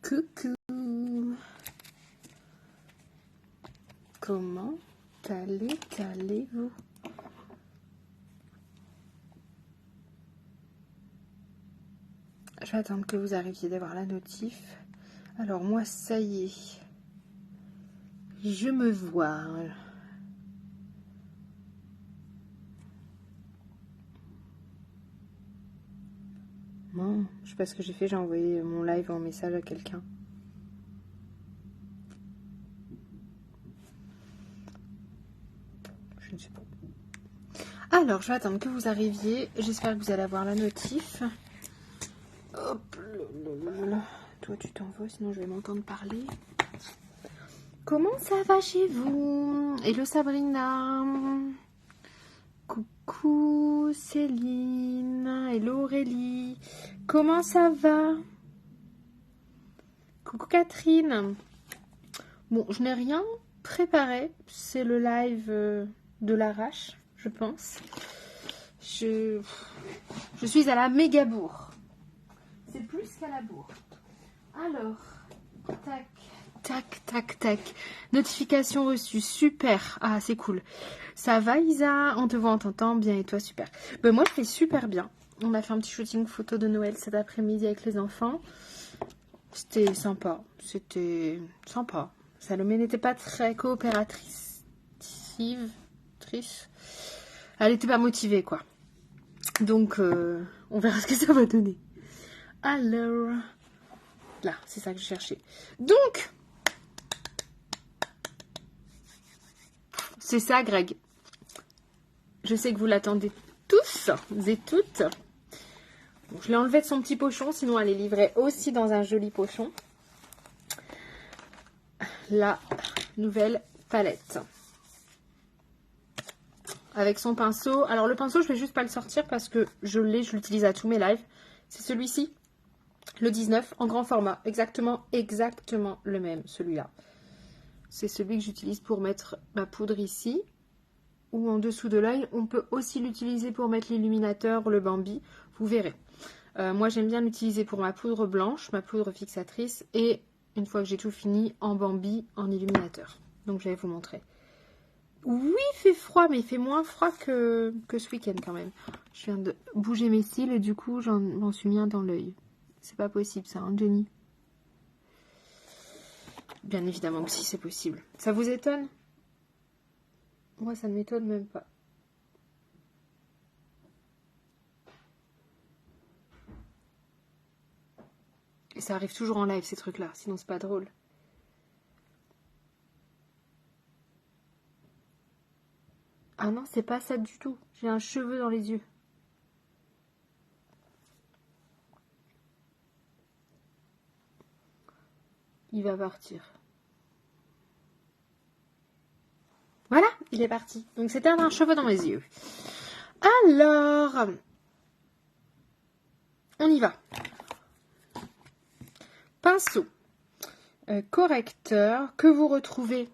Coucou. Comment allez-vous? Je vais attendre que vous arriviez d'avoir la notif. Alors moi, ça y est. Je me vois. Non, je sais pas ce que j'ai fait. J'ai envoyé mon live en message à quelqu'un. Je ne sais pas. Alors, je vais attendre que vous arriviez. J'espère que vous allez avoir la notif. Hop là. Toi, tu t'en vas, sinon je vais m'entendre parler. Comment ça va chez vous? Hello Sabrina. Coucou Céline. Hello Aurélie. Comment ça va? Coucou Catherine. Bon, je n'ai rien préparé. C'est le live de l'arrache, je pense. Je suis à la méga bourre. C'est plus qu'à la bourre. Alors, tac. Notification reçue, super. Ah, c'est cool. Ça va Isa? On te voit, on t'entend bien et toi, super. Ben, moi, je fais super bien. On a fait un petit shooting photo de Noël cet après-midi avec les enfants. C'était sympa. Salomé n'était pas très coopératrice. Elle n'était pas motivée, quoi. Donc, on verra ce que ça va donner. Alors, là, c'est ça que je cherchais. Donc, c'est ça, Greg. Je sais que vous l'attendez tous et toutes. Bon, je l'ai enlevé de son petit pochon, sinon elle est livrée aussi dans un joli pochon. La nouvelle palette. Avec son pinceau. Alors le pinceau, je vais juste pas le sortir parce que je l'utilise à tous mes lives. C'est celui-ci, le 19, en grand format. Exactement le même, celui-là. C'est celui que j'utilise pour mettre ma poudre ici. Ou en dessous de l'œil. On peut aussi l'utiliser pour mettre l'illuminateur, le Bambi. Vous verrez. Moi, j'aime bien l'utiliser pour ma poudre blanche, ma poudre fixatrice. Et une fois que j'ai tout fini, en Bambi, en illuminateur. Donc, je vais vous montrer. Oui, il fait froid, mais il fait moins froid que ce week-end quand même. Je viens de bouger mes cils et du coup, j'en suis mis un dans l'œil. C'est pas possible ça, hein, Jenny? Bien évidemment que si, c'est possible. Ça vous étonne? Moi, ça ne m'étonne même pas. Et ça arrive toujours en live, ces trucs-là. Sinon, c'est pas drôle. Ah non, c'est pas ça du tout. J'ai un cheveu dans les yeux. Il va partir. Voilà, il est parti. Donc, c'était un cheveu dans les yeux. Alors, on y va. Pinceau. Correcteur que vous retrouvez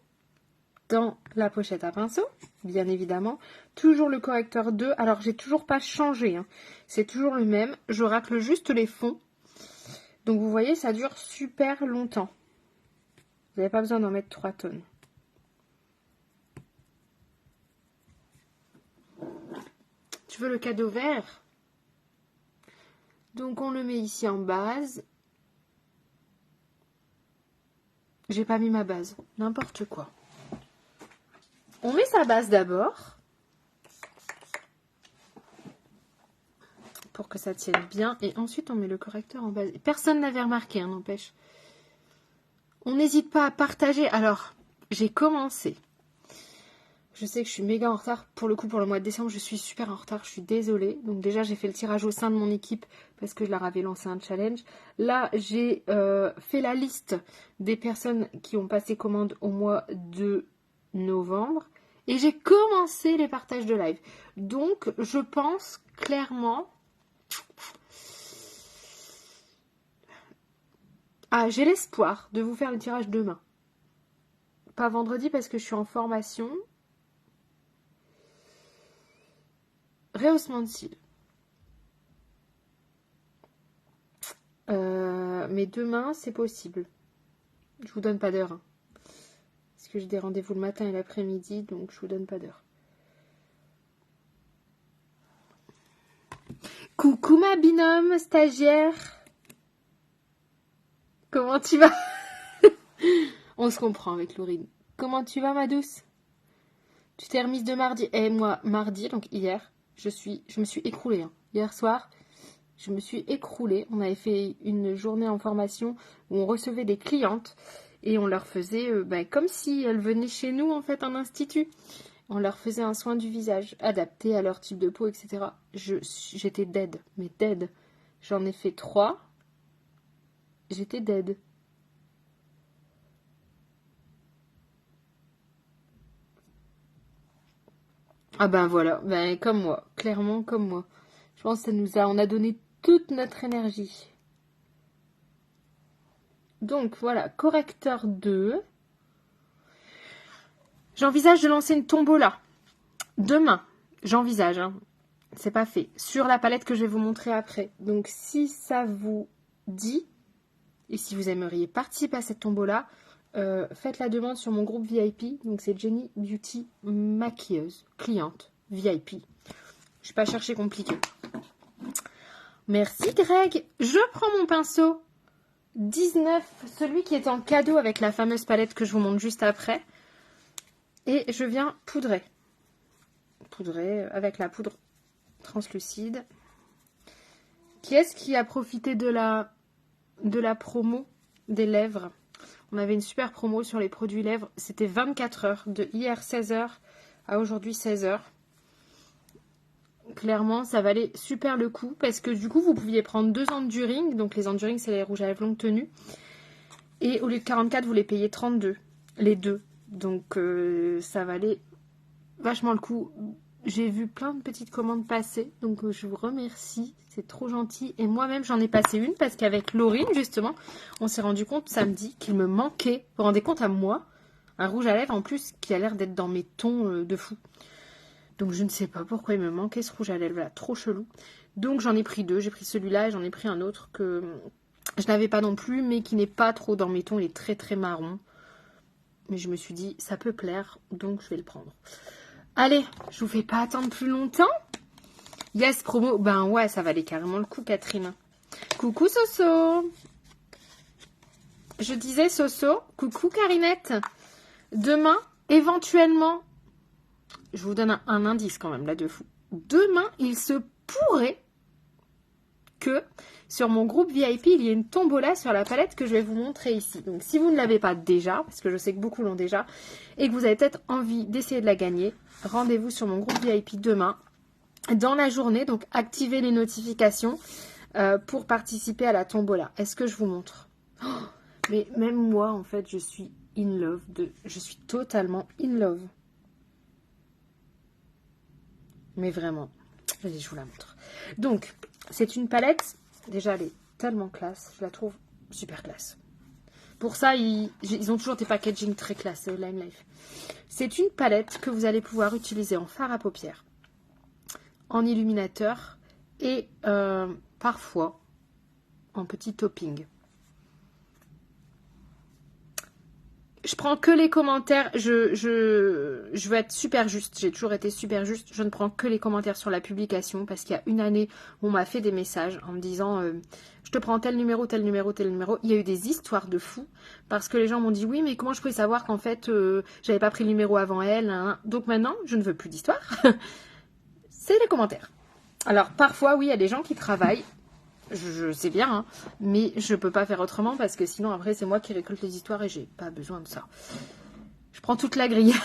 dans la pochette à pinceau, bien évidemment. Toujours le correcteur 2. Alors, j'ai toujours pas changé. Hein. C'est toujours le même. Je racle juste les fonds. Donc, vous voyez, ça dure super longtemps. Vous n'avez pas besoin d'en mettre 3 tonnes. Tu veux le cadeau vert? Donc, on le met ici en base. J'ai pas mis ma base. N'importe quoi. On met sa base d'abord. Pour que ça tienne bien. Et ensuite, on met le correcteur en base. Personne n'avait remarqué, hein, n'empêche. On n'hésite pas à partager. Alors, j'ai commencé. Je sais que je suis méga en retard. Pour le coup, pour le mois de décembre, je suis super en retard. Je suis désolée. Donc déjà, j'ai fait le tirage au sein de mon équipe parce que je leur avais lancé un challenge. Là, j'ai fait la liste des personnes qui ont passé commande au mois de novembre. Et j'ai commencé les partages de live. Donc, je pense clairement... Ah, j'ai l'espoir de vous faire le tirage demain. Pas vendredi parce que je suis en formation. Rehaussement de cils. mais demain, c'est possible. Je vous donne pas d'heure. Hein. Parce que j'ai des rendez-vous le matin et l'après-midi, donc je vous donne pas d'heure. Coucou ma binôme stagiaire. Comment tu vas? On se comprend avec Laurine. Comment tu vas ma douce? Tu t'es remise de mardi. Et moi, mardi, donc hier, je me suis écroulée. Hein. Hier soir, je me suis écroulée. On avait fait une journée en formation où on recevait des clientes et on leur faisait comme si elles venaient chez nous en fait en institut. On leur faisait un soin du visage adapté à leur type de peau, etc. J'étais dead, mais dead. J'en ai fait 3. J'étais dead. Ah ben voilà, ben comme moi, clairement comme moi. Je pense que on a donné toute notre énergie. Donc voilà, correcteur 2. J'envisage de lancer une tombola. Demain, j'envisage, hein. C'est pas fait. Sur la palette que je vais vous montrer après. Donc si ça vous dit, et si vous aimeriez participer à cette tombola, faites la demande sur mon groupe VIP. Donc c'est Jenny Beauty maquilleuse, cliente VIP. Je vais pas chercher compliqué. Merci Greg. Je prends mon pinceau 19, celui qui est en cadeau avec la fameuse palette que je vous montre juste après. Et je viens poudrer. Poudrer avec la poudre translucide. Qui est-ce qui a profité de la promo des lèvres? On avait une super promo sur les produits lèvres. C'était 24 heures, de hier 16 heures à aujourd'hui 16 heures. Clairement, ça valait super le coup parce que du coup, vous pouviez prendre 2 enduring. Donc les enduring, c'est les rouges à lèvres longue tenue. Et au lieu de 44, vous les payez 32. Les deux. Donc ça valait vachement le coup. J'ai vu plein de petites commandes passer. Donc je vous remercie. C'est trop gentil. Et moi-même, j'en ai passé une parce qu'avec Laurine, justement, on s'est rendu compte samedi qu'il me manquait. Vous vous rendez compte à moi, un rouge à lèvres en plus qui a l'air d'être dans mes tons de fou. Donc je ne sais pas pourquoi il me manquait ce rouge à lèvres là, trop chelou. Donc j'en ai pris 2, j'ai pris celui-là et j'en ai pris un autre que je n'avais pas non plus, mais qui n'est pas trop dans mes tons, il est très très marron. Mais je me suis dit, ça peut plaire, donc je vais le prendre. Allez, je vous fais pas attendre plus longtemps. Yes, promo, ben ouais, ça valait carrément le coup Catherine. Coucou Soso. Je disais Soso, coucou Carinette. Demain, éventuellement... Je vous donne un indice quand même là de fou. Demain, il se pourrait que sur mon groupe VIP, il y ait une tombola sur la palette que je vais vous montrer ici. Donc si vous ne l'avez pas déjà, parce que je sais que beaucoup l'ont déjà, et que vous avez peut-être envie d'essayer de la gagner, rendez-vous sur mon groupe VIP demain, dans la journée. Donc activez les notifications pour participer à la tombola. Est-ce que je vous montre? Mais même moi, en fait, je suis in love. Je suis totalement in love. Mais vraiment, allez, je vous la montre. Donc, c'est une palette, déjà elle est tellement classe, je la trouve super classe. Pour ça, ils ont toujours des packaging très classe, Lime Life. C'est une palette que vous allez pouvoir utiliser en fard à paupières, en illuminateur et parfois en petit topping. Je prends que les commentaires, je veux être super juste, j'ai toujours été super juste, je ne prends que les commentaires sur la publication parce qu'il y a une année, on m'a fait des messages en me disant je te prends tel numéro, tel numéro, tel numéro. Il y a eu des histoires de fous parce que les gens m'ont dit oui mais comment je pouvais savoir qu'en fait j'avais pas pris le numéro avant elle, hein. Donc maintenant je ne veux plus d'histoire, c'est les commentaires. Alors parfois oui il y a des gens qui travaillent. Je sais bien, hein, mais je peux pas faire autrement parce que sinon après c'est moi qui récolte les histoires et j'ai pas besoin de ça. Je prends toute la grille.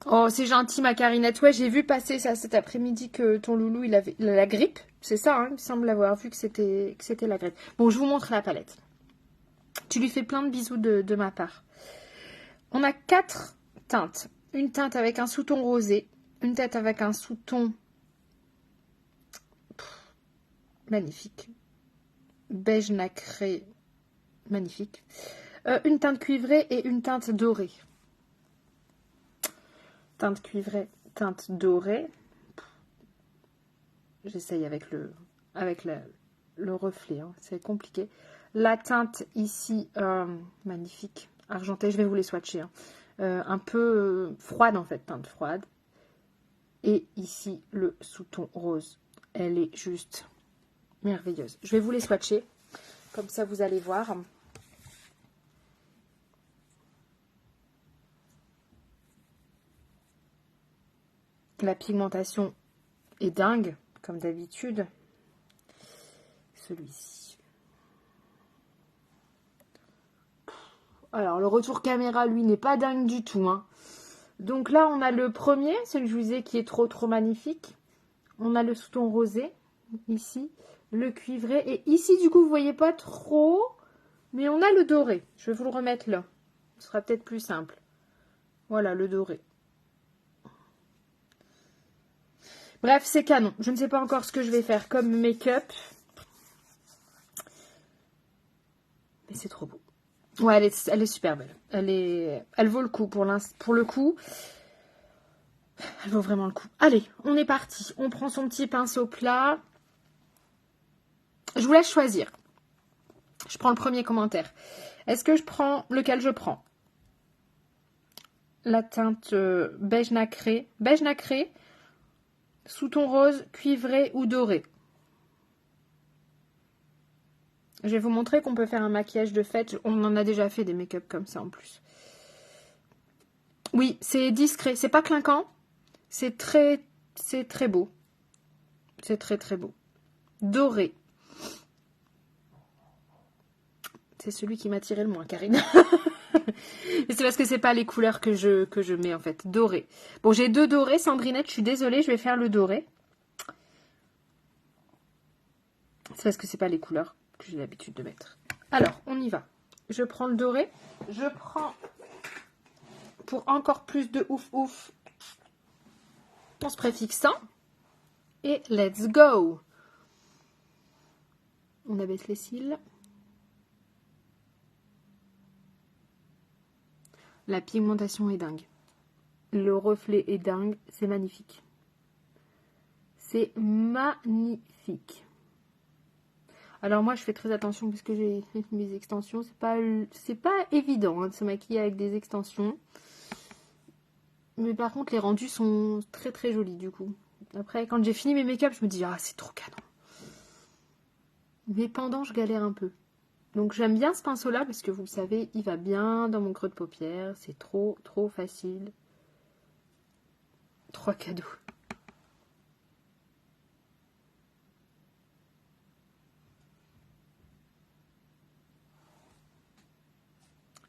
Oh c'est gentil ma Carinette. Ouais j'ai vu passer ça cet après-midi que ton loulou il avait la grippe. C'est ça, hein, il me semble avoir vu que c'était la grippe. Bon je vous montre la palette. Tu lui fais plein de bisous de ma part. On a 4 teintes. Une teinte avec un sous-ton rosé. Une teinte avec un sous-ton magnifique. Beige nacré. Magnifique. Une teinte cuivrée et une teinte dorée. Teinte cuivrée, teinte dorée. J'essaye avec le reflet, hein. C'est compliqué. La teinte ici, magnifique, argentée, je vais vous les swatcher. Hein. Un peu froide en fait, teinte froide. Et ici, le sous-ton rose. Elle est juste merveilleuse. Je vais vous les swatcher, comme ça vous allez voir. La pigmentation est dingue, comme d'habitude. Celui-ci. Alors, le retour caméra, lui, n'est pas dingue du tout. Hein. Donc là, on a le premier, celui que je vous disais, qui est trop magnifique. On a le sous-ton rosé, ici. Le cuivré. Et ici, du coup, vous voyez pas trop. Mais on a le doré. Je vais vous le remettre là. Ce sera peut-être plus simple. Voilà, le doré. Bref, c'est canon. Je ne sais pas encore ce que je vais faire comme make-up. Mais c'est trop beau. Ouais, elle est super belle. Elle vaut le coup pour le coup. Elle vaut vraiment le coup. Allez, on est parti. On prend son petit pinceau plat. Je vous laisse choisir. Je prends le premier commentaire. Est-ce que je prends lequel je prends? La teinte beige nacré. Beige nacré. Sous-ton rose, cuivré ou doré. Je vais vous montrer qu'on peut faire un maquillage de fête. On en a déjà fait des make-up comme ça en plus. Oui, c'est discret. C'est pas clinquant. C'est très beau. C'est très beau. Doré. C'est celui qui m'a tiré le moins, Karine. Mais c'est parce que c'est pas les couleurs que je mets en fait. Doré. Bon, j'ai deux dorés. Sandrinette, je suis désolée, je vais faire le doré. C'est parce que c'est pas les couleurs que j'ai l'habitude de mettre. Alors, on y va. Je prends le doré. Je prends, pour encore plus de ouf, mon spray fixant. Et let's go. On abaisse les cils. La pigmentation est dingue. Le reflet est dingue. C'est magnifique. C'est magnifique. Alors moi, je fais très attention parce que j'ai mes extensions. C'est pas évident hein, de se maquiller avec des extensions. Mais par contre, les rendus sont très jolis du coup. Après, quand j'ai fini mes make-up, je me dis, ah, c'est trop canon. Mais pendant, je galère un peu. Donc j'aime bien ce pinceau-là parce que vous le savez, il va bien dans mon creux de paupière. C'est trop facile. 3 cadeaux.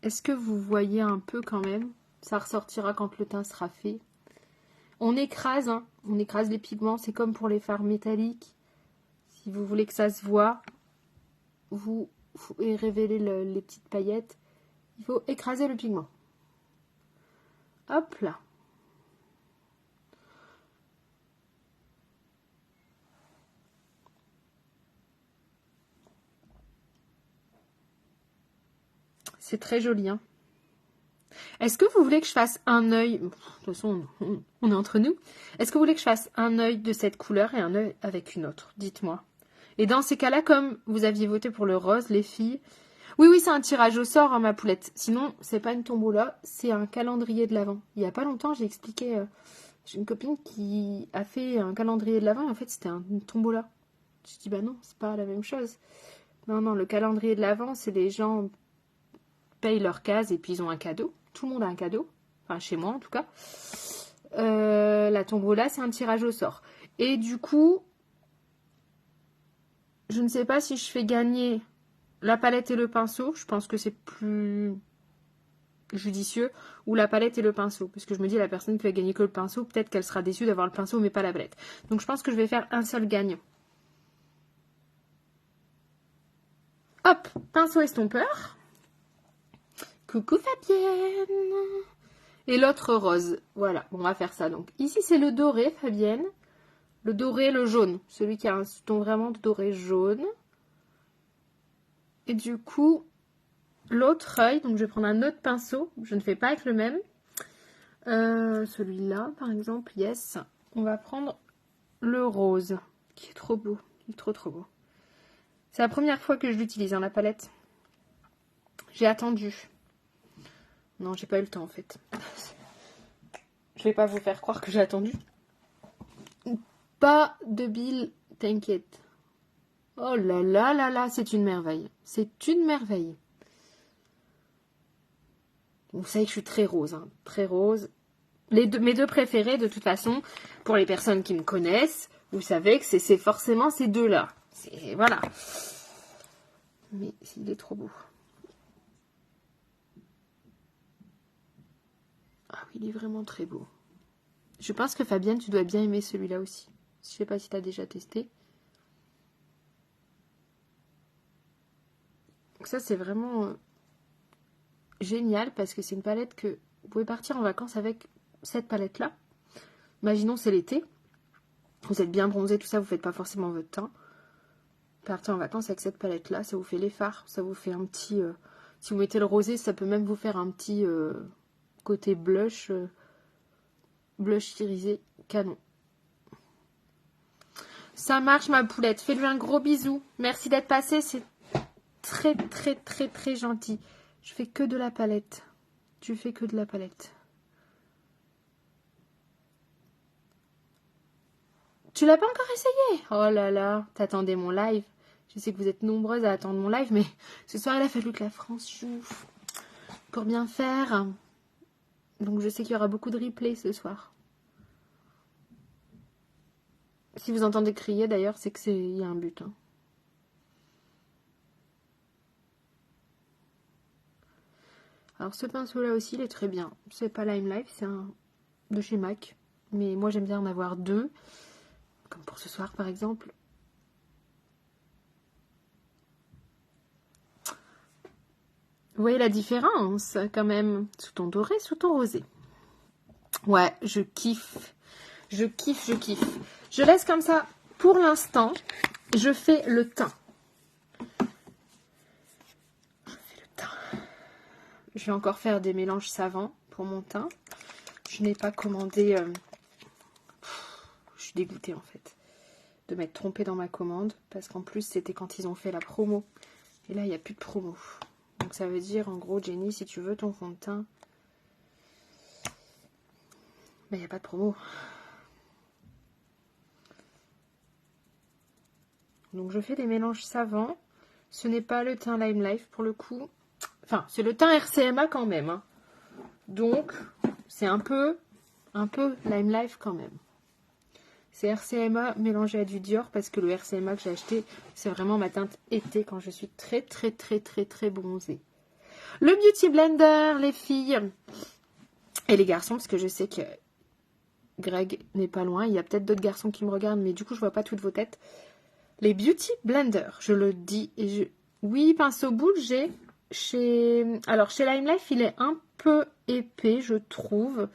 Est-ce que vous voyez un peu quand même? Ça ressortira quand le teint sera fait. On écrase, hein. On écrase les pigments. C'est comme pour les fards métalliques. Si vous voulez que ça se voit, et révéler les petites paillettes, il faut écraser le pigment. Hop là. C'est très joli, hein. Est-ce que vous voulez que je fasse un œil? De toute façon, on est entre nous. Est-ce que vous voulez que je fasse un œil de cette couleur et un œil avec une autre? Dites-moi. Et dans ces cas-là, comme vous aviez voté pour le rose, les filles... Oui, c'est un tirage au sort, hein, ma poulette. Sinon, c'est pas une tombola, c'est un calendrier de l'Avent. Il y a pas longtemps, j'ai expliqué... j'ai une copine qui a fait un calendrier de l'Avent et en fait, c'était une tombola. Je dis, bah non, c'est pas la même chose. Non, le calendrier de l'Avent, c'est les gens payent leur case et puis ils ont un cadeau. Tout le monde a un cadeau. Enfin, chez moi, en tout cas. La tombola, c'est un tirage au sort. Et du coup, je ne sais pas si je fais gagner la palette et le pinceau. Je pense que c'est plus judicieux. Ou la palette et le pinceau. Parce que je me dis, la personne qui va gagner que le pinceau, peut-être qu'elle sera déçue d'avoir le pinceau, mais pas la palette. Donc, je pense que je vais faire un seul gagnant. Hop, pinceau estompeur. Coucou Fabienne. Et l'autre rose. Voilà, on va faire ça. Donc ici, c'est le doré, Fabienne. Le doré, le jaune. Celui qui a un ton vraiment de doré jaune. Et du coup, l'autre œil. Donc je vais prendre un autre pinceau. Je ne fais pas avec le même. Celui-là, par exemple, yes. On va prendre le rose. qui est trop beau. Il est trop trop beau. C'est la première fois que je l'utilise, hein, la palette. J'ai attendu. Non, j'ai pas eu le temps en fait. Je vais pas vous faire croire que j'ai attendu. Pas de bile, t'inquiète. Oh là là là là, c'est une merveille. C'est une merveille. Vous savez que je suis très rose, hein, très rose. Mes deux préférés, de toute façon, pour les personnes qui me connaissent, vous savez que c'est forcément ces deux-là. Voilà. Mais il est trop beau. Ah oui, il est vraiment très beau. Je pense que Fabienne, tu dois bien aimer celui-là aussi. Je sais pas si tu as déjà testé. Donc ça, c'est vraiment génial parce que c'est une palette que vous pouvez partir en vacances avec cette palette-là. Imaginons, c'est l'été. Vous êtes bien bronzé, tout ça, vous faites pas forcément votre teint. Partez en vacances avec cette palette-là, ça vous fait les fards. Ça vous fait un petit... si vous mettez le rosé, ça peut même vous faire un petit côté blush. Blush irisé, canon. Ça marche, ma poulette. Fais-lui un gros bisou. Merci d'être passé, c'est très, très, très, très gentil. Je fais que de la palette. Tu fais que de la palette. Tu l'as pas encore essayé? Oh là là, t'attendais mon live. Je sais que vous êtes nombreuses à attendre mon live, mais ce soir, il a fallu que la France joue pour bien faire. Donc, je sais qu'il y aura beaucoup de replay ce soir. Si vous entendez crier, d'ailleurs, c'est que il y a un but. Hein. Alors, ce pinceau-là aussi, il est très bien. C'est pas Lime Life, c'est un de chez MAC. Mais moi, j'aime bien en avoir deux. Comme pour ce soir, par exemple. Vous voyez la différence, quand même. Sous ton doré, sous ton rosé. Ouais, je kiffe. Je kiffe, je kiffe. Je laisse comme ça pour l'instant. Je fais le teint. Je vais encore faire des mélanges savants pour mon teint. Je n'ai pas commandé... Je suis dégoûtée en fait de m'être trompée dans ma commande. Parce qu'en plus, c'était quand ils ont fait la promo. Et là, il n'y a plus de promo. Donc ça veut dire, en gros, Jenny, si tu veux ton fond de teint... Ben, il n'y a pas de promo. Donc je fais des mélanges savants. Ce n'est pas le teint Lime Life pour le coup. Enfin, c'est le teint RCMA quand même. Hein. Donc, c'est un peu Lime Life quand même. C'est RCMA mélangé à du Dior parce que le RCMA que j'ai acheté, c'est vraiment ma teinte été quand je suis très très très très très bronzée. Le Beauty Blender, les filles et les garçons, parce que je sais que Greg n'est pas loin. Il y a peut-être d'autres garçons qui me regardent, mais du coup, je vois pas toutes vos têtes. Les Beauty Blender, je le dis. Oui, pinceau boule, j'ai chez... Alors, chez Lime Life, il est un peu épais, je trouve.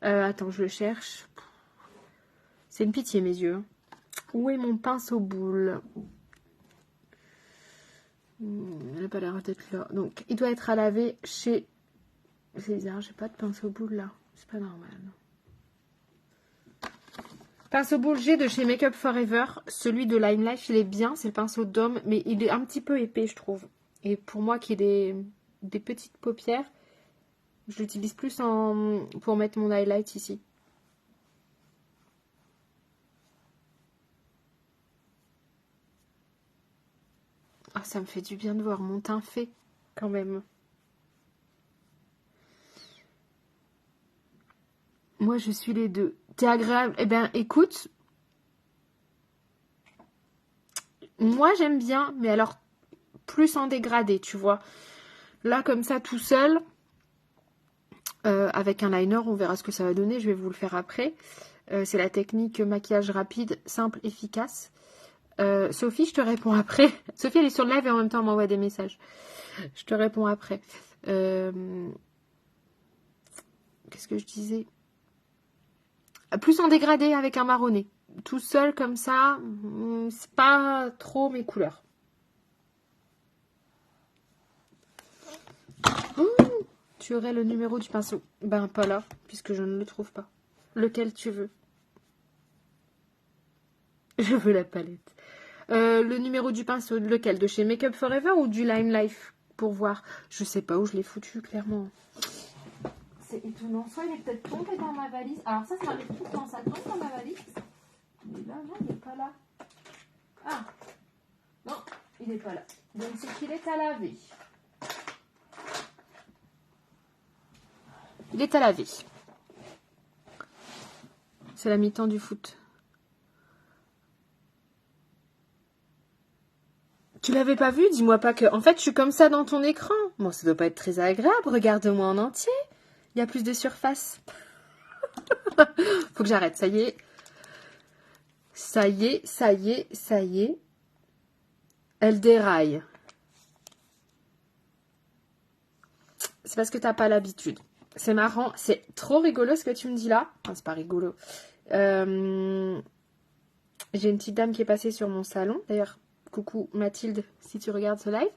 Attends, je le cherche. C'est une pitié, mes yeux. Où est mon pinceau boule? Elle n'a pas l'air d'être là. Donc, il doit être à laver chez... C'est bizarre, j'ai pas de pinceau boule là. C'est pas normal. Pinceau boule G de chez Make Up Forever. Celui de Lime Life, il est bien. C'est le pinceau d'homme, mais il est un petit peu épais, je trouve. Et pour moi qui ai des petites paupières, je l'utilise plus pour mettre mon highlight ici. Ah, ça me fait du bien de voir mon teint fait, quand même. Moi, je suis les deux. T'es agréable. Eh bien, écoute. Moi, j'aime bien, mais alors, plus en dégradé, tu vois. Là, comme ça, tout seul, avec un liner, on verra ce que ça va donner. Je vais vous le faire après. C'est la technique maquillage rapide, simple, efficace. Sophie, je te réponds après. Sophie, elle est sur le live et en même temps, elle m'envoie des messages. Je te réponds après. Qu'est-ce que je disais? Plus en dégradé avec un marronné. Tout seul comme ça, c'est pas trop mes couleurs. Tu aurais le numéro du pinceau? Ben, pas là, puisque je ne le trouve pas. Lequel tu veux? Je veux la palette. Le numéro du pinceau, lequel? De chez Make Up Forever ou du Lime Life? Pour voir. Je sais pas où je l'ai foutu, clairement. C'est étonnant. Soit il est peut-être tombé dans ma valise. Alors ça m'arrive tout le temps. Ça tombe dans ma valise. Mais là, non, il n'est pas là. Ah. Non, il n'est pas là. Donc c'est qu'il est à laver. Il est à laver. C'est la mi-temps du foot. Tu l'avais pas vu? Dis-moi pas que... En fait, je suis comme ça dans ton écran. Bon, ça doit pas être très agréable. Regarde-moi en entier. Il y a plus de surface. Faut que j'arrête. Ça y est. Ça y est, ça y est, ça y est. Elle déraille. C'est parce que t'as pas l'habitude. C'est marrant. C'est trop rigolo ce que tu me dis là. Enfin, c'est pas rigolo. J'ai une petite dame qui est passée sur mon salon. D'ailleurs, coucou Mathilde, si tu regardes ce live.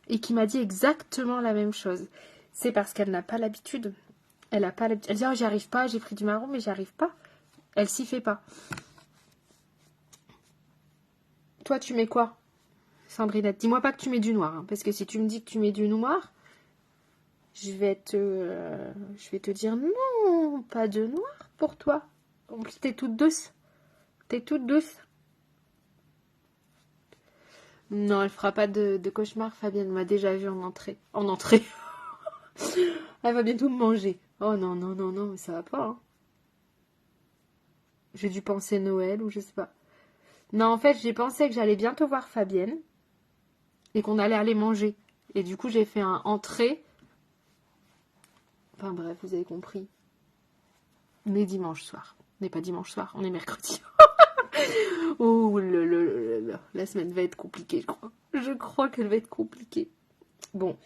Et qui m'a dit exactement la même chose. C'est parce qu'elle n'a pas l'habitude. Elle a pas l'habitude. Elle dit, oh, j'y arrive pas, j'ai pris du marron, mais j'y arrive pas. Elle s'y fait pas. Toi, tu mets quoi, Sandrinette? Dis-moi pas que tu mets du noir. Hein, parce que si tu me dis que tu mets du noir, je vais te dire non, pas de noir pour toi. En plus, t'es toute douce. T'es toute douce. Non, elle fera pas de cauchemar, Fabienne m'a déjà vue en entrée. En entrée. Elle va bientôt me manger. Oh non, non, non, non, mais ça va pas. Hein. J'ai dû penser Noël ou je sais pas. Non, en fait, j'ai pensé que j'allais bientôt voir Fabienne et qu'on allait aller manger. Et du coup, j'ai fait un entrée. Enfin bref, vous avez compris. Mais dimanche soir. On n'est pas dimanche soir, on est mercredi. Oh, la semaine va être compliquée, je crois. Je crois qu'elle va être compliquée. Bon,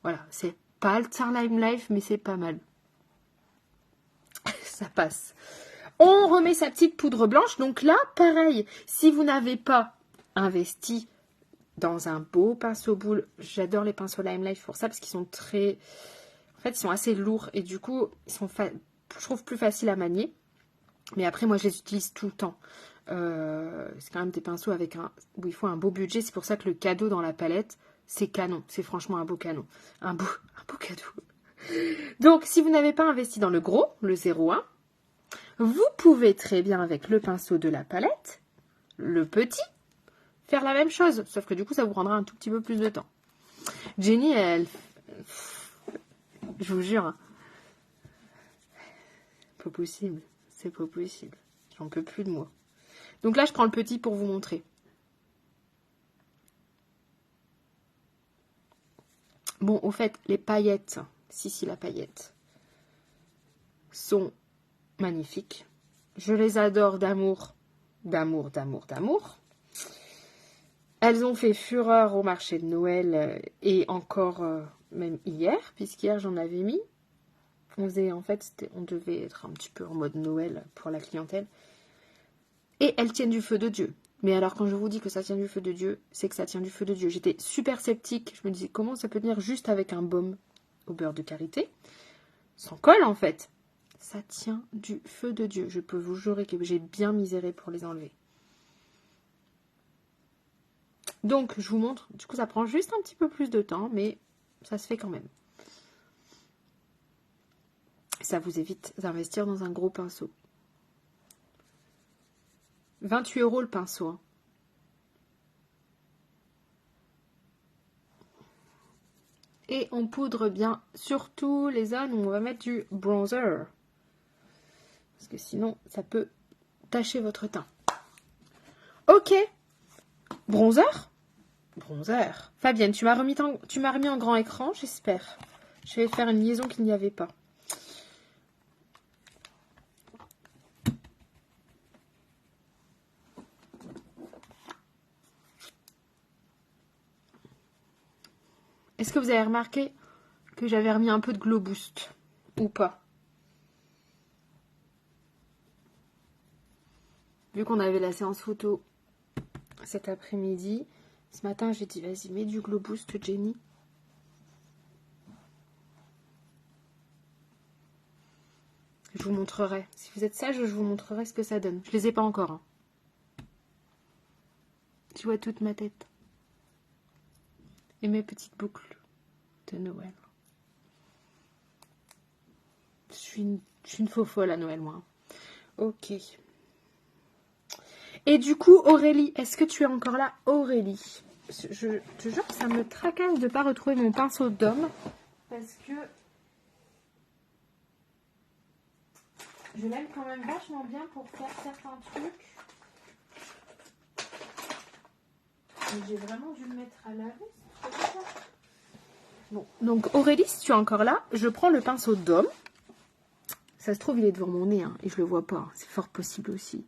voilà, c'est pas le Lime Life, mais c'est pas mal. Ça passe. On remet sa petite poudre blanche. Donc là, pareil, si vous n'avez pas investi dans un beau pinceau boule, j'adore les pinceaux Lime Life pour ça, parce qu'ils sont très... En fait, ils sont assez lourds et du coup, ils sont, je trouve, plus faciles à manier. Mais après, moi, je les utilise tout le temps. C'est quand même des pinceaux où il faut un beau budget. C'est pour ça que le cadeau dans la palette, c'est canon. C'est franchement un beau canon. Un beau cadeau. Donc, si vous n'avez pas investi dans le gros, le 01, vous pouvez très bien, avec le pinceau de la palette, le petit, faire la même chose. Sauf que du coup, ça vous prendra un tout petit peu plus de temps. Jenny, elle... Je vous jure, hein. Pas possible. C'est pas possible. J'en peux plus de moi. Donc là, je prends le petit pour vous montrer. Bon, au fait, les paillettes, si, la paillette, sont magnifiques. Je les adore d'amour, d'amour, d'amour, d'amour. Elles ont fait fureur au marché de Noël et encore même hier, puisqu'hier j'en avais mis. On devait être un petit peu en mode Noël pour la clientèle. Et elles tiennent du feu de Dieu. Mais alors quand je vous dis que ça tient du feu de Dieu, c'est que ça tient du feu de Dieu. J'étais super sceptique. Je me disais comment ça peut tenir juste avec un baume au beurre de karité. Sans colle en fait. Ça tient du feu de Dieu. Je peux vous jurer que j'ai bien miséré pour les enlever. Donc je vous montre. Du coup ça prend juste un petit peu plus de temps. Mais ça se fait quand même. Ça vous évite d'investir dans un gros pinceau. 28 € le pinceau. Hein. Et on poudre bien surtout les zones où on va mettre du bronzer. Parce que sinon, ça peut tacher votre teint. Ok. Bronzer. Bronzer. Fabienne, tu m'as remis en grand écran, j'espère. Je vais faire une liaison qu'il n'y avait pas. Est-ce que vous avez remarqué que j'avais remis un peu de Glow Boost ou pas? Vu qu'on avait la séance photo cet après-midi, ce matin j'ai dit vas-y mets du Glow Boost Jenny. Je vous montrerai. Si vous êtes sage, je vous montrerai ce que ça donne. Je les ai pas encore. Hein. Tu vois toute ma tête. Et mes petites boucles de Noël. Je suis une faux folle à Noël, moi. Ok. Et du coup, Aurélie, est-ce que tu es encore là, Aurélie? Je te jure que ça me tracasse de ne pas retrouver mon pinceau d'homme. Parce que je l'aime quand même vachement bien pour faire certains trucs. Mais j'ai vraiment dû le mettre à laver. C'est trop bizarre. Bon, donc Aurélie, si tu es encore là, je prends le pinceau d'homme. Ça se trouve, il est devant mon nez, hein, et je le vois pas. C'est fort possible aussi.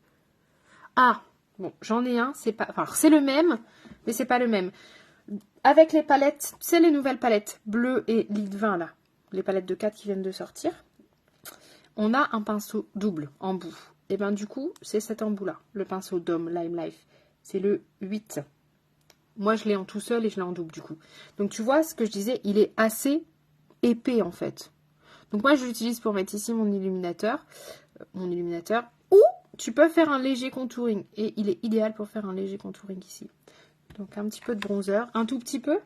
Ah, bon, j'en ai un, c'est pas... Alors, c'est le même, mais c'est pas le même. Avec les palettes, c'est les nouvelles palettes bleu et lit 20, là. Les palettes de 4 qui viennent de sortir. On a un pinceau double, embout. Et bien, du coup, c'est cet embout-là, le pinceau d'homme Lime Life. C'est le 8. Moi, je l'ai en tout seul et je l'ai en double, du coup. Donc, tu vois, ce que je disais, il est assez épais, en fait. Donc, moi, je l'utilise pour mettre ici mon illuminateur. Ou tu peux faire un léger contouring. Et il est idéal pour faire un léger contouring ici. Donc, un petit peu de bronzer. Un tout petit peu.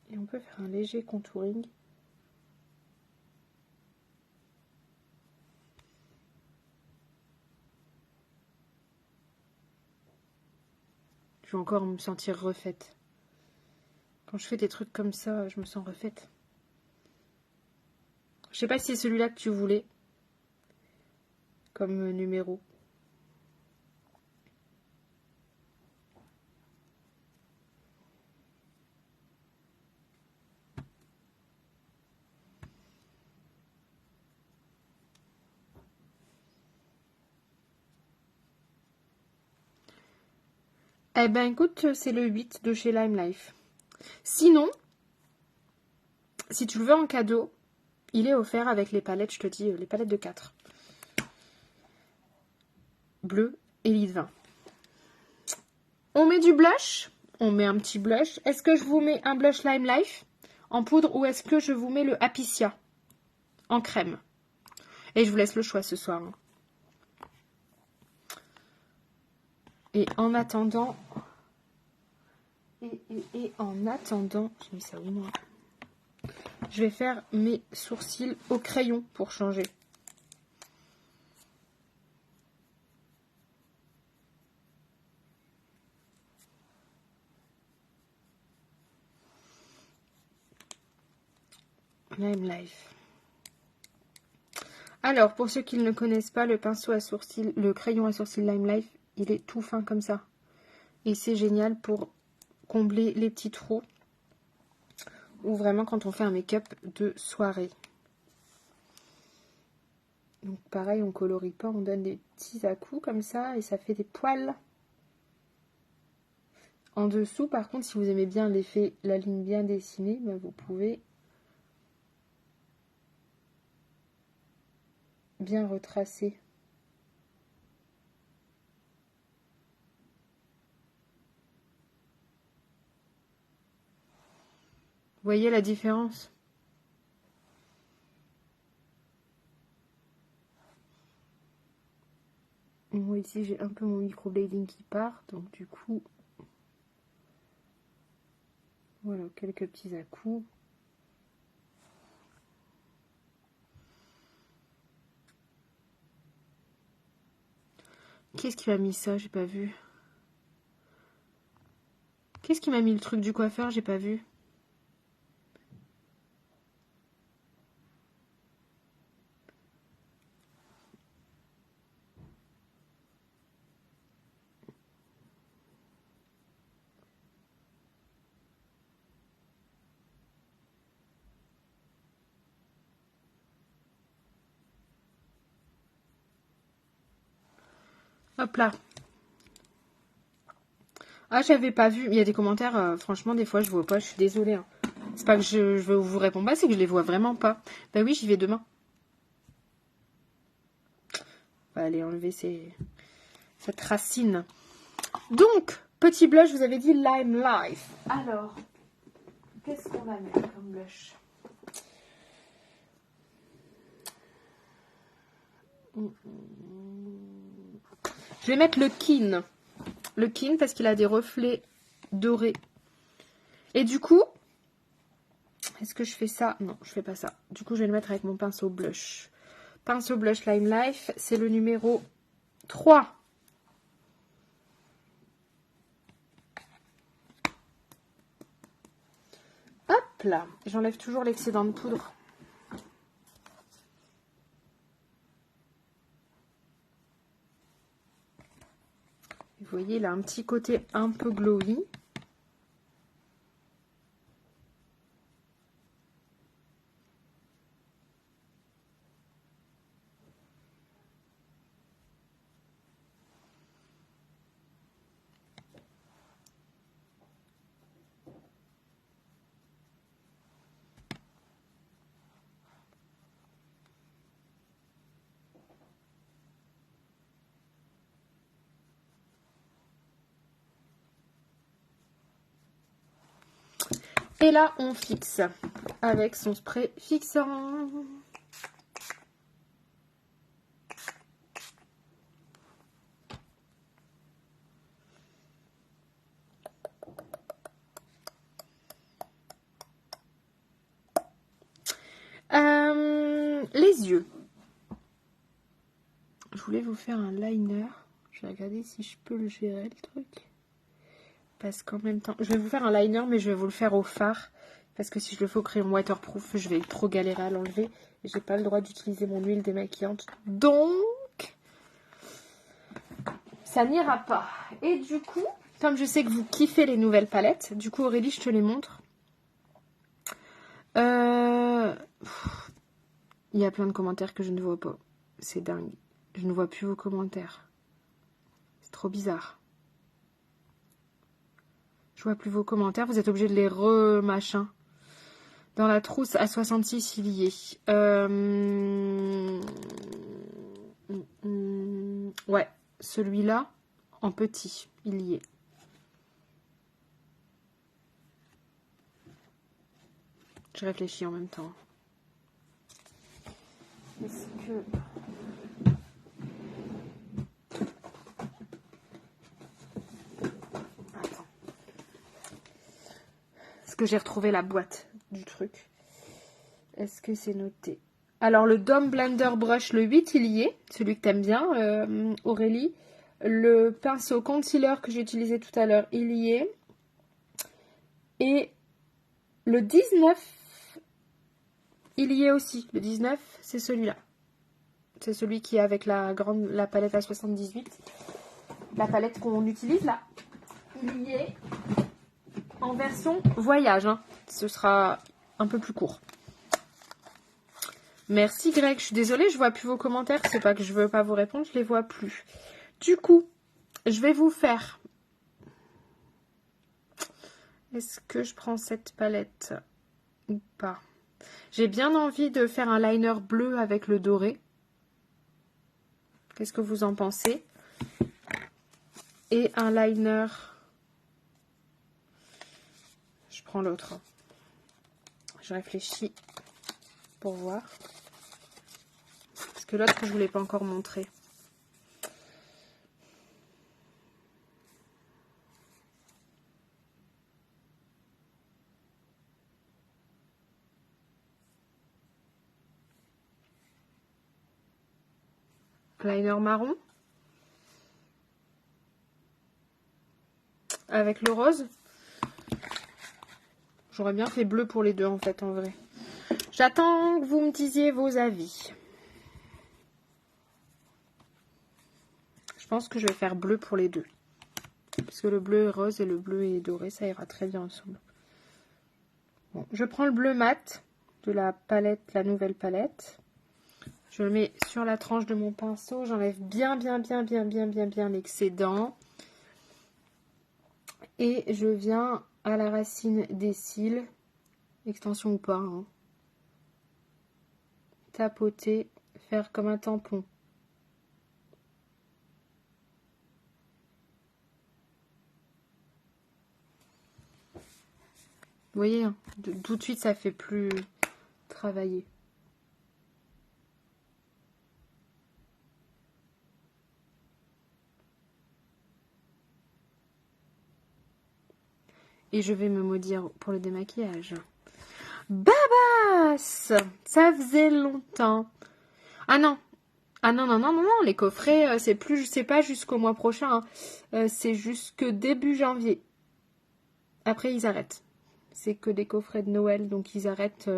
Et on peut faire un léger contouring. Je vais encore me sentir refaite. Quand je fais des trucs comme ça, je me sens refaite. Je sais pas si c'est celui-là que tu voulais. Comme numéro. Eh ben écoute, c'est le 8 de chez Lime Life. Sinon, si tu le veux en cadeau, il est offert avec les palettes, je te dis, les palettes de 4. Bleu et lit 20. On met du blush. On met un petit blush. Est-ce que je vous mets un blush Lime Life en poudre ou est-ce que je vous mets le Apiccia en crème? Et je vous laisse le choix ce soir. Hein. Et en attendant... Et en attendant... J'ai mis ça où moi? Je vais faire mes sourcils au crayon pour changer. Lime Life. Alors, pour ceux qui ne connaissent pas, le pinceau à sourcils, le crayon à sourcils Lime Life, il est tout fin comme ça. Et c'est génial pour combler les petits trous. Ou vraiment quand on fait un make-up de soirée. Donc pareil, on colorie pas, on donne des petits à-coups comme ça et ça fait des poils. En dessous, par contre, si vous aimez bien l'effet, la ligne bien dessinée, ben vous pouvez bien retracer. Vous voyez la différence? Moi ici j'ai un peu mon microblading qui part, donc du coup, voilà, quelques petits à-coups. Qu'est-ce qui m'a mis ça? J'ai pas vu. Qu'est-ce qui m'a mis le truc du coiffeur? J'ai pas vu. Hop là. Ah, j'avais pas vu. Il y a des commentaires, franchement, des fois, je vois pas. Je suis désolée. Hein. C'est pas que je vous réponds pas, c'est que je les vois vraiment pas. Bah oui, j'y vais demain. On va aller enlever cette racine. Donc, petit blush, vous avez dit Lime Life. Alors, qu'est-ce qu'on va mettre comme blush? Je vais mettre le Kin. Le Kin parce qu'il a des reflets dorés. Et du coup, est-ce que je fais ça? Non, je fais pas ça. Du coup, je vais le mettre avec mon pinceau blush. Pinceau blush Lime Life, c'est le numéro 3. Hop là, j'enlève toujours l'excédent de poudre. Vous voyez, il a un petit côté un peu glowy. Et là, on fixe avec son spray fixant. Les yeux. Je voulais vous faire un liner. Je vais regarder si je peux le gérer, le truc. Parce qu'en même temps, je vais vous faire un liner, mais je vais vous le faire au fard. Parce que si je le fais au crayon waterproof, je vais trop galérer à l'enlever. Et j'ai pas le droit d'utiliser mon huile démaquillante. Donc, ça n'ira pas. Et du coup, comme je sais que vous kiffez les nouvelles palettes, du coup, Aurélie, je te les montre. Il y a plein de commentaires que je ne vois pas. C'est dingue. Je ne vois plus vos commentaires. C'est trop bizarre. Je vois plus vos commentaires. Vous êtes obligé de les remachin. Dans la trousse à 66, il y est. Ouais, celui-là, en petit, il y est. Je réfléchis en même temps. Est-ce que... Attends. Est-ce que j'ai retrouvé la boîte du truc? Est-ce que c'est noté? Alors, le Dome Blender Brush, le 8, il y est. Celui que t'aimes bien, Aurélie. Le pinceau concealer que j'ai utilisé tout à l'heure, il y est. Et le 19, il y est aussi. Le 19, c'est celui-là. C'est celui qui est avec la palette à 78. La palette qu'on utilise là. Il y est en version voyage. Hein. Ce sera un peu plus court. Merci Greg, je suis désolée, je vois plus vos commentaires. C'est pas que je veux pas vous répondre, je les vois plus. Du coup, je vais vous faire... Est-ce que je prends cette palette ou pas? J'ai bien envie de faire un liner bleu avec le doré. Qu'est-ce que vous en pensez? Et un liner... Je prends l'autre. Je réfléchis pour voir. Parce que l'autre, je ne vous l'ai pas encore montré. Liner marron. Avec le rose. J'aurais bien fait bleu pour les deux en fait, en vrai. J'attends que vous me disiez vos avis. Je pense que je vais faire bleu pour les deux. Parce que le bleu est rose et le bleu est doré, ça ira très bien ensemble. Bon, je prends le bleu mat de la palette, la nouvelle palette. Je le mets sur la tranche de mon pinceau. J'enlève bien l'excédent. Et je viens à la racine des cils, extension ou pas, hein. Tapoter, faire comme un tampon. Vous voyez, hein, tout de suite ça fait plus travailler. Et je vais me maudire pour le démaquillage. Babas! Ça faisait longtemps. Ah non. Ah non, non, non, non, non. Les coffrets, c'est pas jusqu'au mois prochain. Hein. C'est jusque début janvier. Après, ils arrêtent. C'est que des coffrets de Noël, donc ils arrêtent.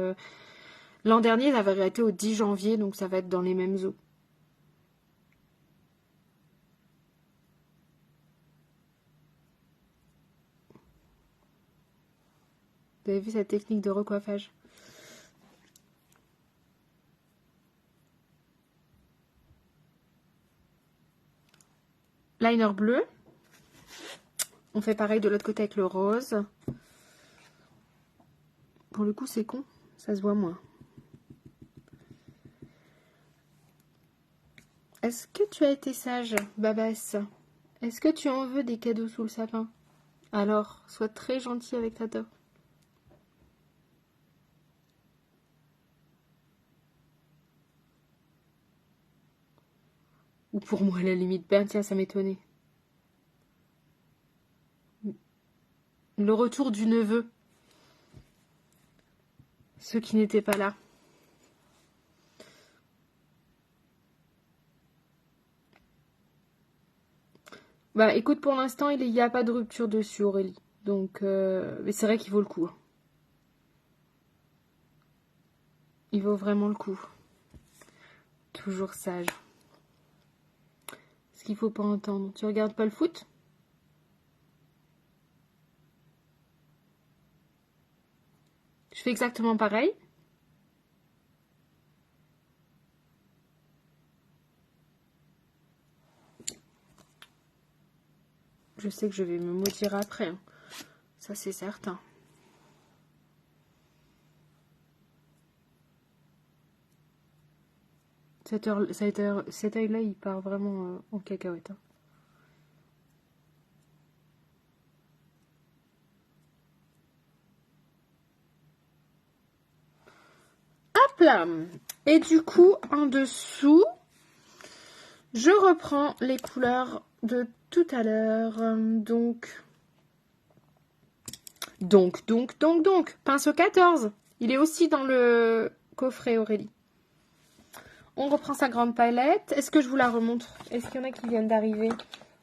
L'an dernier, ils avaient arrêté au 10 janvier, donc ça va être dans les mêmes eaux. Vous avez vu cette technique de recoiffage? Liner bleu. On fait pareil de l'autre côté avec le rose. Pour le coup, c'est con. Ça se voit moins. Est-ce que tu as été sage, Babas? Est-ce que tu en veux des cadeaux sous le sapin? Alors, sois très gentil avec ta tante. Ou pour moi, à la limite. Ben tiens, ça m'étonnait. Le retour du neveu. Ceux qui n'étaient pas là. Bah écoute, pour l'instant, il n'y a pas de rupture dessus, Aurélie. Donc, mais c'est vrai qu'il vaut le coup. Il vaut vraiment le coup. Toujours sage. Ce qu'il faut pas entendre. Tu regardes pas le foot? Je fais exactement pareil. Je sais que je vais me maudire après. Hein. Ça, c'est certain. Cet œil-là, il part vraiment en cacahuète. Hein. Hop là! Et du coup, en dessous, je reprends les couleurs de tout à l'heure. Donc, pinceau 14. Il est aussi dans le coffret, Aurélie. On reprend sa grande palette. Est-ce que je vous la remontre? Est-ce qu'il y en a qui viennent d'arriver?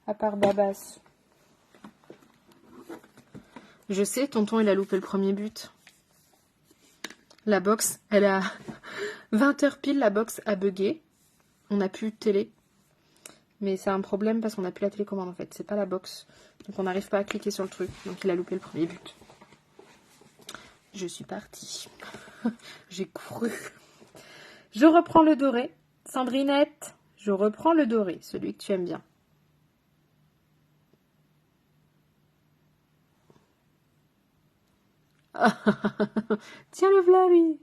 À part Babas. Je sais, tonton, il a loupé le premier but. La box, elle a 20h pile, la box a bugué. On n'a plus de télé. Mais c'est un problème parce qu'on n'a plus la télécommande en fait. C'est pas la box. Donc on n'arrive pas à cliquer sur le truc. Donc il a loupé le premier but. Je suis partie. J'ai couru. Je reprends le doré. Sandrinette, je reprends le doré. Celui que tu aimes bien. Tiens le v'là lui.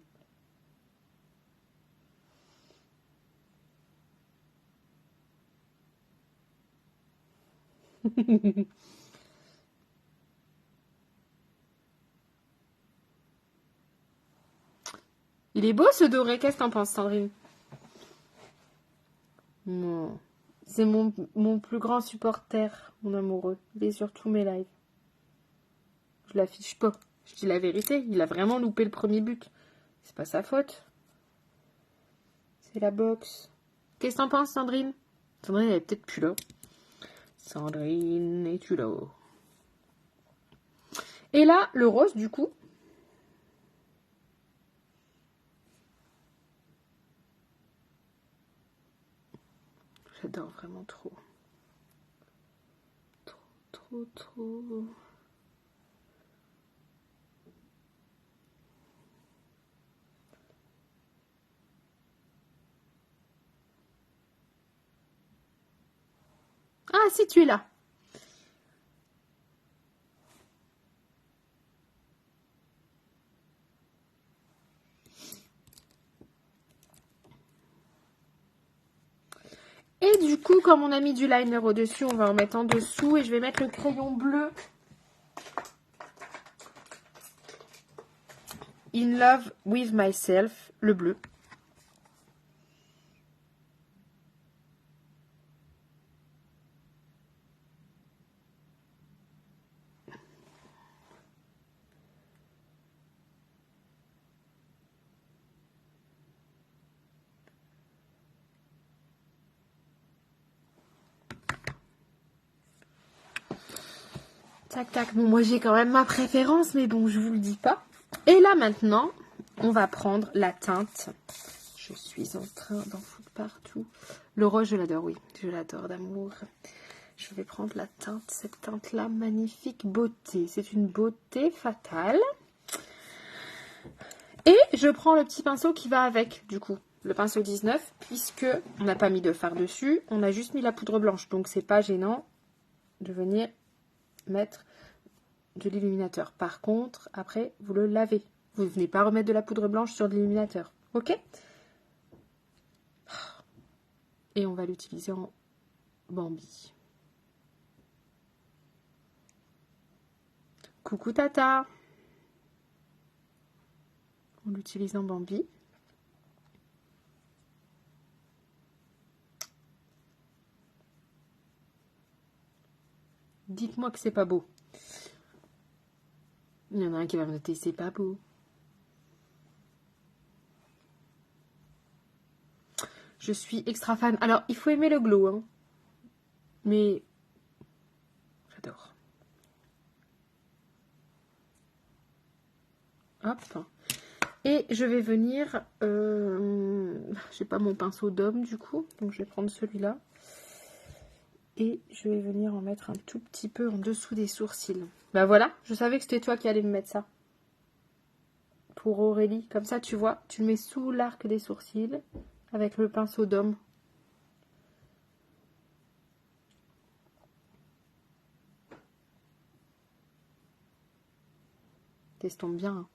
Il est beau ce doré, qu'est-ce que t'en penses, Sandrine? Non. C'est mon plus grand supporter, mon amoureux. Il est sur tous mes lives. Je l'affiche pas. Je dis la vérité, il a vraiment loupé le premier but. C'est pas sa faute. C'est la boxe. Qu'est-ce que t'en penses, Sandrine? Sandrine, elle est peut-être plus là. Sandrine, es-tu là? Et là, le rose, du coup. J'adore vraiment trop. Trop. Ah, si tu es là. Et du coup, comme on a mis du liner au-dessus, on va en mettre en dessous. Et je vais mettre le crayon bleu. In Love with Myself, le bleu. Tac, tac. Bon, moi, j'ai quand même ma préférence, mais bon, je vous le dis pas. Et là, maintenant, on va prendre la teinte. Je suis en train d'en foutre partout. Le rose, je l'adore, oui. Je l'adore d'amour. Je vais prendre la teinte, cette teinte-là, magnifique beauté. C'est une beauté fatale. Et je prends le petit pinceau qui va avec, du coup. Le pinceau 19, puisque on n'a pas mis de fard dessus. On a juste mis la poudre blanche. Donc, c'est pas gênant de venir mettre de l'illuminateur. Par contre, après, vous le lavez. Vous ne venez pas remettre de la poudre blanche sur de l'illuminateur. Ok? Et on va l'utiliser en Bambi. Coucou Tata. On l'utilise en Bambi. Dites-moi que c'est pas beau. Il y en a un qui va me noter, c'est pas beau. Je suis extra fan. Alors, il faut aimer le glow, hein. Mais j'adore. Hop. Et je vais venir... j'ai pas mon pinceau d'homme, du coup. Donc, je vais prendre celui-là. Et je vais venir en mettre un tout petit peu en dessous des sourcils. Bah voilà, je savais que c'était toi qui allais me mettre ça. Pour Aurélie. Comme ça, tu vois, tu le mets sous l'arc des sourcils avec le pinceau d'homme. T'estompe bien. Hein.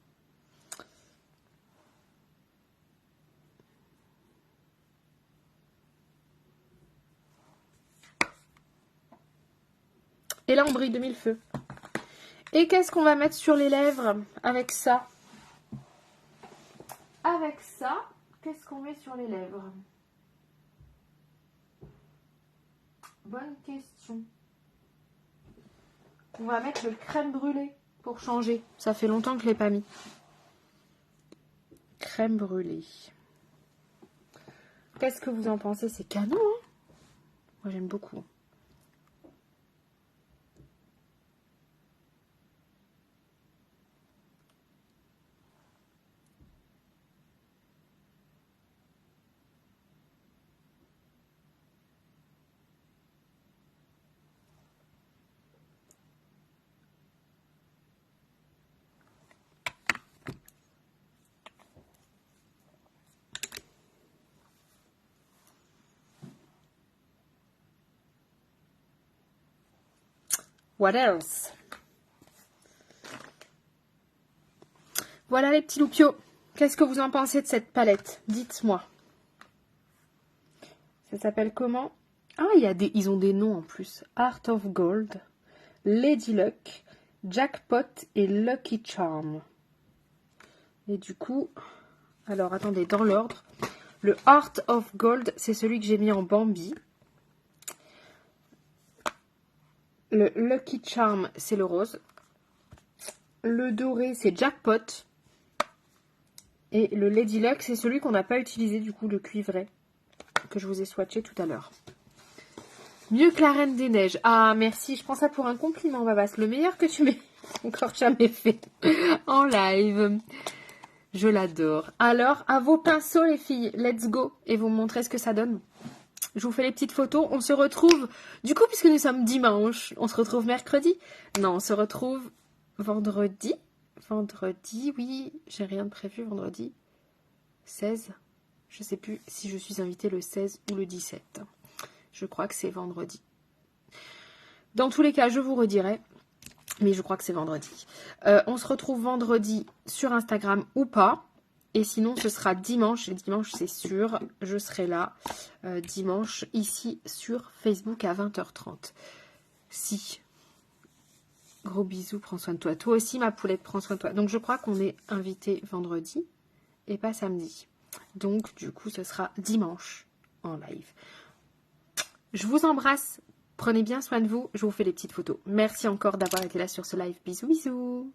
Et là, on brille de mille feux. Et qu'est-ce qu'on va mettre sur les lèvres avec ça? Avec ça, qu'est-ce qu'on met sur les lèvres? Bonne question. On va mettre le crème brûlée pour changer. Ça fait longtemps que je ne l'ai pas mis. Crème brûlée. Qu'est-ce que vous en pensez? C'est canon, hein? Moi, j'aime beaucoup. What else? Voilà les petits loupiaux. Qu'est-ce que vous en pensez de cette palette? Dites-moi. Ça s'appelle comment? Ah, ils ont des noms en plus. Art of Gold, Lady Luck, Jackpot et Lucky Charm. Et du coup, alors attendez, dans l'ordre. Le Art of Gold, c'est celui que j'ai mis en Bambi. Le Lucky Charm, c'est le rose. Le doré, c'est Jackpot. Et le Lady Luck, c'est celui qu'on n'a pas utilisé, du coup, le cuivré, que je vous ai swatché tout à l'heure. Mieux que la Reine des Neiges. Ah, merci, je prends ça pour un compliment, Babas. Le meilleur que tu m'aies encore jamais fait en live. Je l'adore. Alors, à vos pinceaux, les filles, let's go. Et vous me montrez ce que ça donne. Je vous fais les petites photos. On se retrouve, du coup, puisque nous sommes dimanche, on se retrouve mercredi. Non, on se retrouve vendredi. Vendredi, oui, j'ai rien de prévu vendredi. 16. Je sais plus si je suis invitée le 16 ou le 17. Je crois que c'est vendredi. Dans tous les cas, je vous redirai. Mais je crois que c'est vendredi. On se retrouve vendredi sur Instagram ou pas. Et sinon, ce sera dimanche. Et dimanche, c'est sûr, je serai là dimanche ici sur Facebook à 20h30. Si. Gros bisous, prends soin de toi. Toi aussi, ma poulette, prends soin de toi. Donc, je crois qu'on est invité vendredi et pas samedi. Donc, du coup, ce sera dimanche en live. Je vous embrasse. Prenez bien soin de vous. Je vous fais les petites photos. Merci encore d'avoir été là sur ce live. Bisous, bisous.